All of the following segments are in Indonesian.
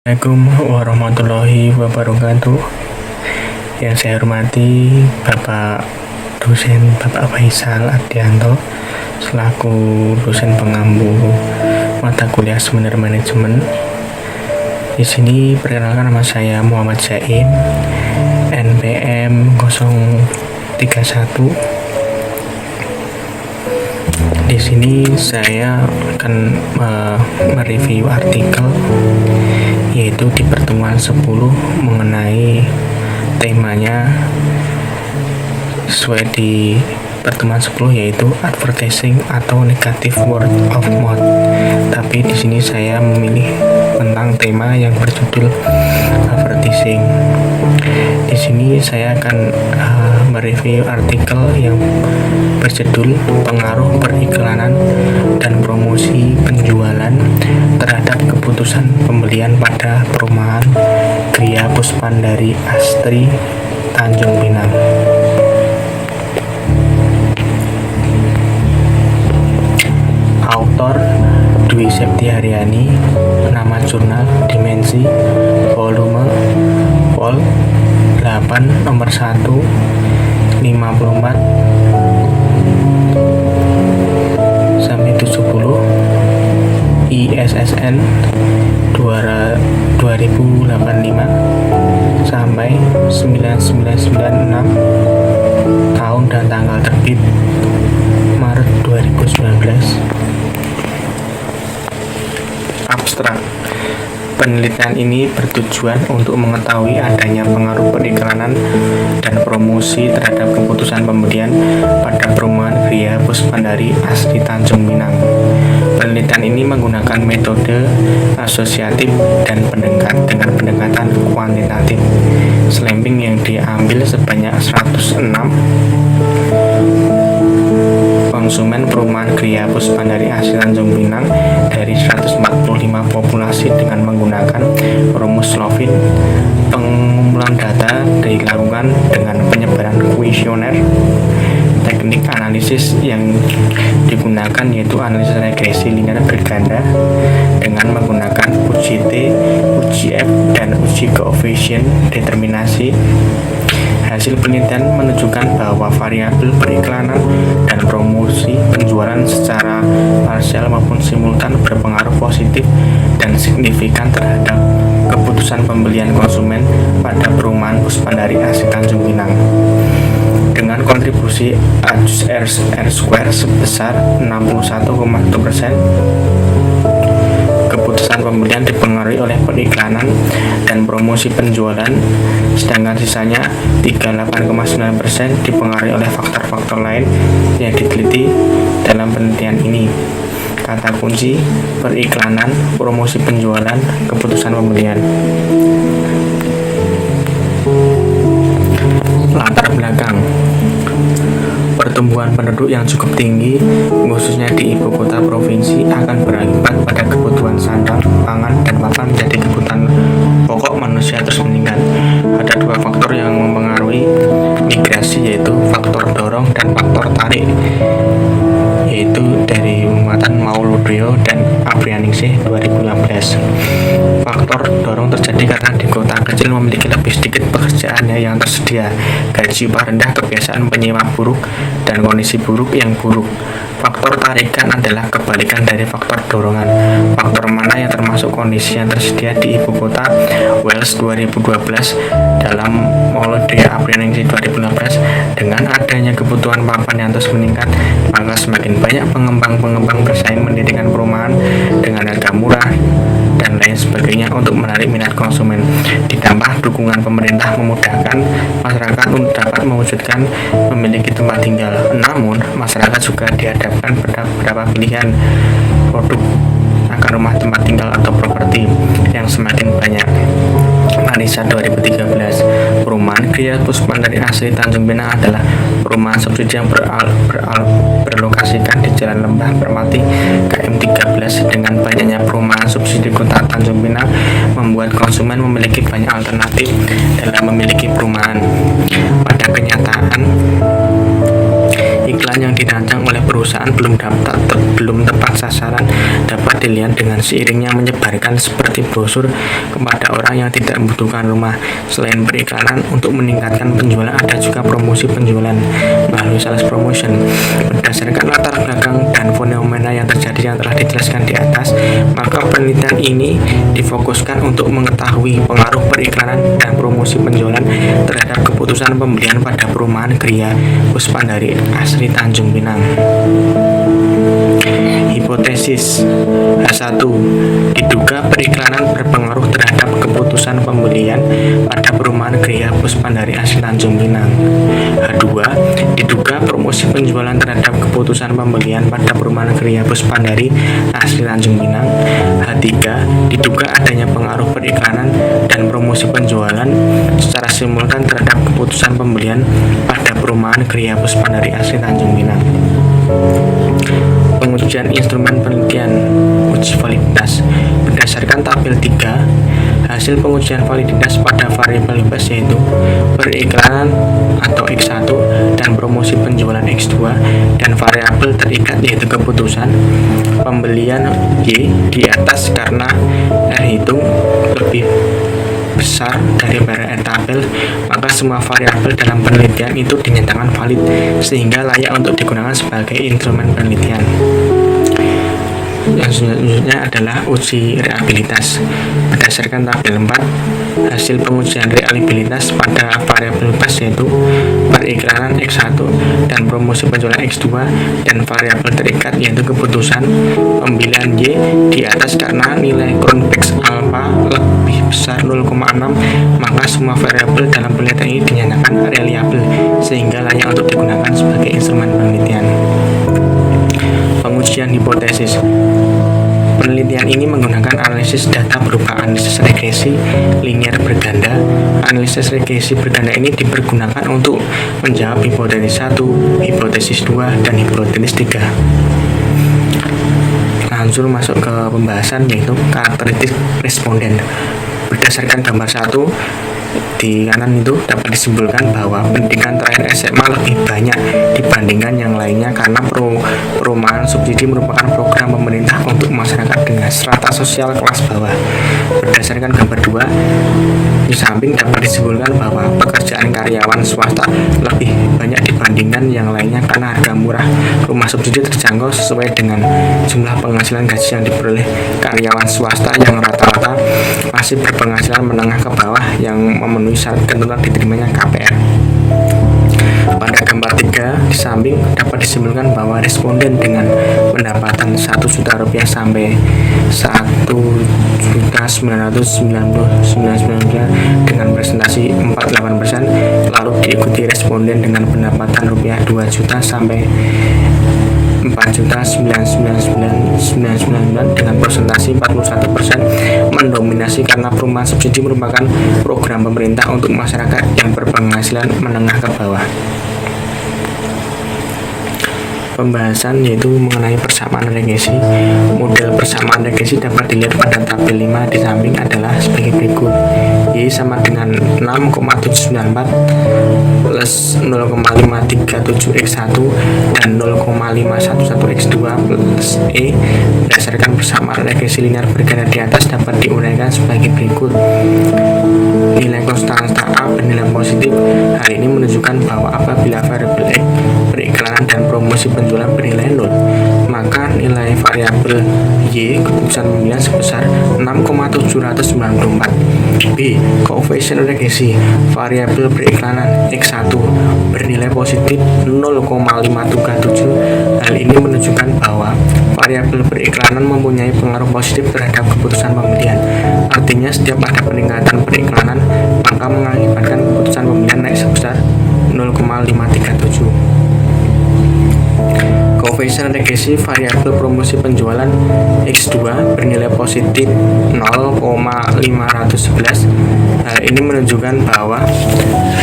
Assalamualaikum warahmatullahi wabarakatuh. Yang saya hormati Bapak dosen Bapak Faisal Ardianto selaku dosen pengampu mata kuliah Seminar Manajemen. Di sini perkenalkan, nama saya Muhammad Zain, NPM 031. Di sini saya akan mereview artikel yaitu di pertemuan 10 mengenai temanya sesuai di pertemuan 10 yaitu advertising atau negative word of mouth. Tapi di sini saya memilih tentang tema yang berjudul advertising. Di sini saya akan mereview artikel yang berjudul pengaruh periklanan dan promosi penjualan terhadap keputusan pembelian pada perumahan Gria Puspandari Astri, Tanjung Pinang. Autor Dwi Septiaryani, nama jurnal Dimensi, volume Vol 8 nomor 1 54 sampai 70, ISSN 2085 sampai 9996, tahun dan tanggal terbit Maret 2019. Abstrak. Penelitian ini bertujuan untuk mengetahui adanya pengaruh periklanan dan promosi terhadap keputusan pembelian pada perumahan Gria Puspandari Astri, Tanjung Pinang. Penelitian ini menggunakan metode asosiatif dan dengan pendekatan kuantitatif. Sampling yang diambil sebanyak 106 konsumen perumahan Gria Puspandari Astri, Tanjung Pinang dari 145 populasi dengan menggunakan rumus Slovin. Pengumpulan data dilakukan dengan penyebaran kuesioner. Teknik analisis yang digunakan yaitu analisis regresi linear berganda dengan menggunakan uji T, uji F, dan uji koefisien determinasi. Hasil penelitian menunjukkan bahwa variabel periklanan dan promosi penjualan secara parsial maupun simultan berpengaruh positif dan signifikan terhadap keputusan pembelian konsumen pada perumahan Puspandari Astri, Tanjung Pinang. Dengan kontribusi Ajus R square sebesar 61,1%, keputusan pembelian dipengaruhi oleh periklanan dan promosi penjualan, sedangkan sisanya 38,9% dipengaruhi oleh faktor-faktor lain yang diteliti dalam penelitian ini. Kata kunci: periklanan, promosi penjualan, keputusan pembelian. Latar belakang. Pertumbuhan penduduk yang cukup tinggi, khususnya di ibu kota provinsi, akan berakibat pada kebutuhan sandang, pangan, dan papan menjadi kebutuhan pokok manusia terus meningkat. Ada dua faktor yang mempengaruhi migrasi, yaitu faktor dorong dan faktor tarik, yaitu dari muatan Mauludrio dan Abrianingsih 2015. Faktor dorong terjadi karena di kota kecil memiliki lebih sedikit pekerjaan yang tersedia, gaji upah rendah, kebiasaan penyewa buruk, dan kondisi buruk yang buruk. Faktor tarikan adalah kebalikan dari faktor dorongan. Faktor mana yang termasuk kondisi yang tersedia di ibu kota? Wells 2012 dalam Mauludrio Abrianingsih 2015. Dengan adanya kebutuhan papan yang terus meningkat, maka semakin banyak pengembang-pengembang bersaing mendirikan perumahan dengan harga murah dan lain sebagainya untuk menarik minat konsumen. Ditambah dukungan pemerintah memudahkan masyarakat untuk dapat mewujudkan memiliki tempat tinggal. Namun, masyarakat juga dihadapkan pada beberapa pilihan produk akan rumah tempat tinggal atau properti yang semakin banyak. Marisa 2013. Perumahan Gria Puspandari Astri, Tanjung Pinang adalah perumahan subsidi yang berlokasikan di Jalan Lembah Permati KM 13. Dengan banyaknya perumahan subsidi kota Tanjung Pinang membuat konsumen memiliki banyak alternatif dalam memiliki perumahan. Pada kenyataan, iklan yang dirancang oleh perusahaan perusahaan belum tepat sasaran dapat dilihat dengan seiringnya menyebarkan seperti brosur kepada orang yang tidak membutuhkan rumah. Selain periklanan untuk meningkatkan penjualan, ada juga promosi penjualan melalui sales promotion. Berdasarkan latar belakang dan fenomena yang terjadi yang telah dijelaskan di atas, maka penelitian ini difokuskan untuk mengetahui pengaruh periklanan dan promosi penjualan terhadap keputusan pembelian pada perumahan Gria Puspandari Asri Tanjung Pinang. Hipotesis H1, diduga periklanan berpengaruh terhadap keputusan pembelian pada perumahan Gria Puspandari Asri Tanjung Pinang. H2, diduga promosi penjualan terhadap keputusan pembelian pada perumahan Gria Puspandari Asri Tanjung Pinang. H3, diduga adanya pengaruh periklanan dan promosi penjualan secara simultan terhadap keputusan pembelian pada perumahan Gria Puspandari Asri Tanjung Pinang. Pengujian instrumen penelitian uji validitas berdasarkan tabel 3, hasil pengujian validitas pada variabel bebas yaitu periklanan atau X1 dan promosi penjualan X2 dan variabel terikat yaitu keputusan pembelian Y di atas karena R hitung lebih besar daripada tabel, maka semua variabel dalam penelitian itu dinyatakan valid sehingga layak untuk digunakan sebagai instrumen penelitian. Yang selanjutnya adalah uji reliabilitas. Berdasarkan tabel 4, hasil pengujian reliabilitas pada variabel bebas yaitu periklanan X1 dan promosi penjualan X2 dan variabel terikat yaitu keputusan pembelian Y di atas karena nilai Cronbach's alpha lebih besar 0,6, maka semua variabel dalam penelitian ini dinyatakan reliable sehingga layak untuk digunakan sebagai instrumen penelitian. Pengujian hipotesis. Penelitian ini menggunakan analisis data berupa analisis regresi linear berganda. Analisis regresi berganda ini dipergunakan untuk menjawab hipotesis 1, hipotesis 2, dan hipotesis 3. Langsung masuk ke pembahasan yaitu karakteristik responden. Berdasarkan gambar 1 di kanan itu dapat disimpulkan bahwa pendidikan terakhir SMA lebih banyak dibandingkan yang lainnya karena perumahan subsidi merupakan program pemerintah untuk masyarakat dengan strata sosial kelas bawah. Berdasarkan gambar 2 di samping dapat disimpulkan bahwa pekerjaan karyawan swasta lebih banyak dibandingkan yang lainnya karena harga murah rumah subsidi terjangkau sesuai dengan jumlah penghasilan gaji yang diperoleh karyawan swasta yang rata-rata masih berpenghasilan menengah ke bawah yang memenuhi syarat ketentuan diterimanya KPR. Pada gambar 3 di samping dapat disimpulkan bahwa responden dengan pendapatan Rp1.000.000 sampai Rp1.999.000 dengan presentasi 48%, lalu diikuti responden dengan pendapatan Rp2.000.000 sampai Rp4.999.999 dengan presentasi 41%, mendominasi karena perumahan subsidi merupakan program pemerintah untuk masyarakat yang berpenghasilan menengah ke bawah. Pembahasan yaitu mengenai persamaan regresi. Model persamaan regresi dapat dilihat pada tabel 5 di samping adalah sebagai berikut. Y sama dengan 6,794 plus 0,537x1 dan 0,511x2 plus E. Berdasarkan persamaan regresi linear berganda di atas dapat diuraikan sebagai berikut. Nilai konstanta A bernilai positif. Hal ini menunjukkan bahwa apabila variabel X periklanan dan promosi penjualan bernilai 0, maka nilai variabel Y keputusan pembelian sebesar 6,794. B. Koefisien regresi variabel periklanan X1 bernilai positif 0,537. Hal ini menunjukkan bahwa variabel periklanan mempunyai pengaruh positif terhadap keputusan pembelian. Artinya setiap ada peningkatan periklanan maka mengakibatkan keputusan pembelian naik sebesar 0,537. Koefisien regresi variabel promosi penjualan X2 bernilai positif 0,511. Hal ini menunjukkan bahwa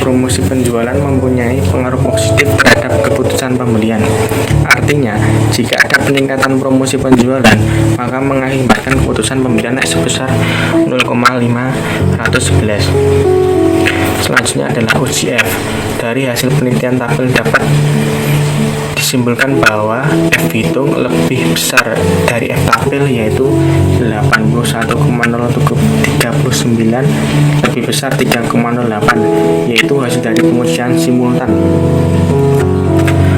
promosi penjualan mempunyai pengaruh positif terhadap keputusan pembelian. Artinya, jika ada peningkatan promosi penjualan, maka mengakibatkan keputusan pembelian naik sebesar 0,511. Selanjutnya adalah uji F. Dari hasil penelitian tabel dapat disimpulkan bahwa F hitung lebih besar dari F tabel, yaitu 81,039 lebih besar 3,08, yaitu hasil dari pengujian simultan.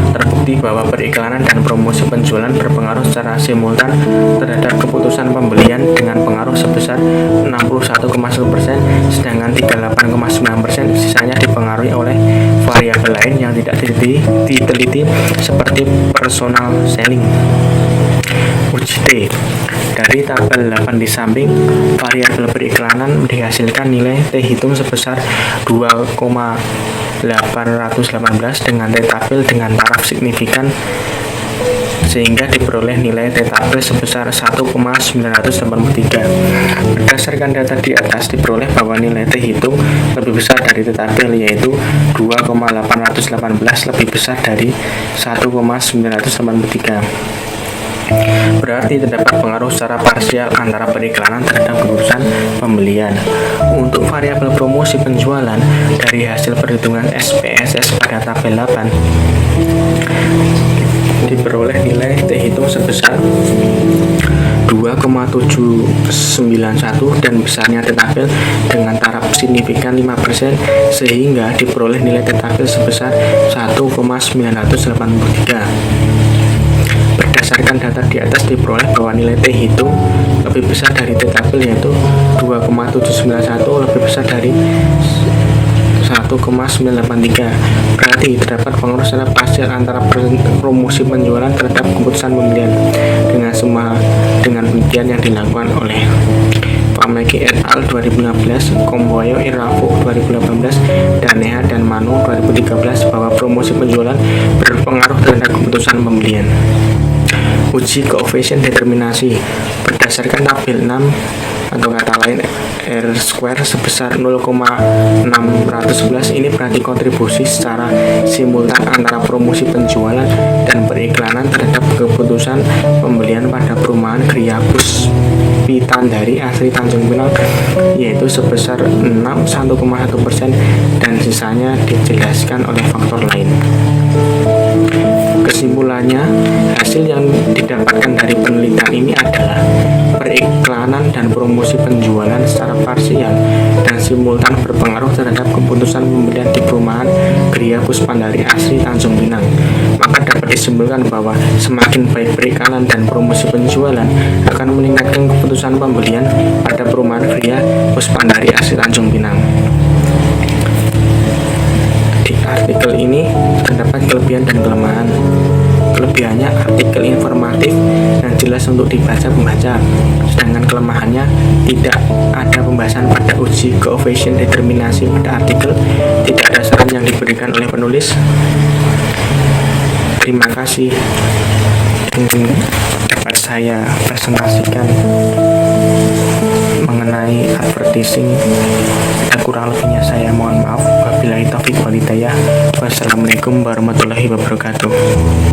Terbukti bahwa periklanan dan promosi penjualan berpengaruh secara simultan terhadap keputusan pembelian dengan pengaruh sebesar 61,1%, sedangkan 38,9% sisanya dipengaruhi oleh variabel lain yang tidak diteliti seperti personal selling. Uji T. Dari tabel 8 di samping, variabel periklanan dihasilkan nilai T hitung sebesar 2,818 dengan T tabel dengan taraf signifikan, sehingga diperoleh nilai T tabel sebesar 1,983. Berdasarkan data di atas diperoleh bahwa nilai T hitung lebih besar dari T tabel, yaitu 2,818 lebih besar dari 1,983. Berarti terdapat pengaruh secara parsial antara periklanan terhadap keputusan pembelian. Untuk variabel promosi penjualan, dari hasil perhitungan SPSS pada tabel 8 diperoleh nilai T hitung sebesar 2,791 dan besarnya T tabel dengan taraf signifikan 5%, sehingga diperoleh nilai T tabel sebesar 1,983. Berdasarkan data di atas diperoleh bahwa nilai T hitung lebih besar dari T tabel, yaitu 2,791 lebih besar dari 1,983. Berarti terdapat pengaruh secara parsial antara promosi penjualan terhadap keputusan pembelian. Dengan penelitian yang dilakukan oleh Pameki et al. 2015, Komboyo Irafo 2018, Daneha dan Mano 2013 bahwa promosi penjualan berpengaruh terhadap keputusan pembelian. Uji koefisien determinasi. Berdasarkan tabel 6 atau kata lain R² sebesar 0,611, ini berarti kontribusi secara simultan antara promosi penjualan dan periklanan terhadap keputusan pembelian pada perumahan Gria Puspitandari asri Tanjung Pinang, yaitu sebesar 1,1% dan sisanya dijelaskan oleh faktor lain. Kesimpulannya, hasil yang didapatkan dari penelitian ini adalah periklanan dan promosi penjualan secara parsial dan simultan berpengaruh terhadap keputusan pembelian di perumahan Gria Puspitandari asri Tanjung Pinang. Maka dapat disimpulkan bahwa semakin baik periklanan dan promosi penjualan akan meningkatkan keputusan pembelian pada perumahan Gria Puspitandari asri Tanjung Pinang. Di artikel ini terdapat kelebihan dan kelemahan. Kelebihannya, artikel informatif dan jelas untuk dibaca pembaca, sedangkan kelemahannya tidak ada pembahasan pada uji koefisien determinasi pada artikel, tidak ada saran yang diberikan oleh penulis. Terima kasih. Ini dapat saya presentasikan mengenai advertising. Kurang lebihnya saya mohon maaf. Wabillahi taufiq wal hidayah. Wassalamualaikum warahmatullahi wabarakatuh.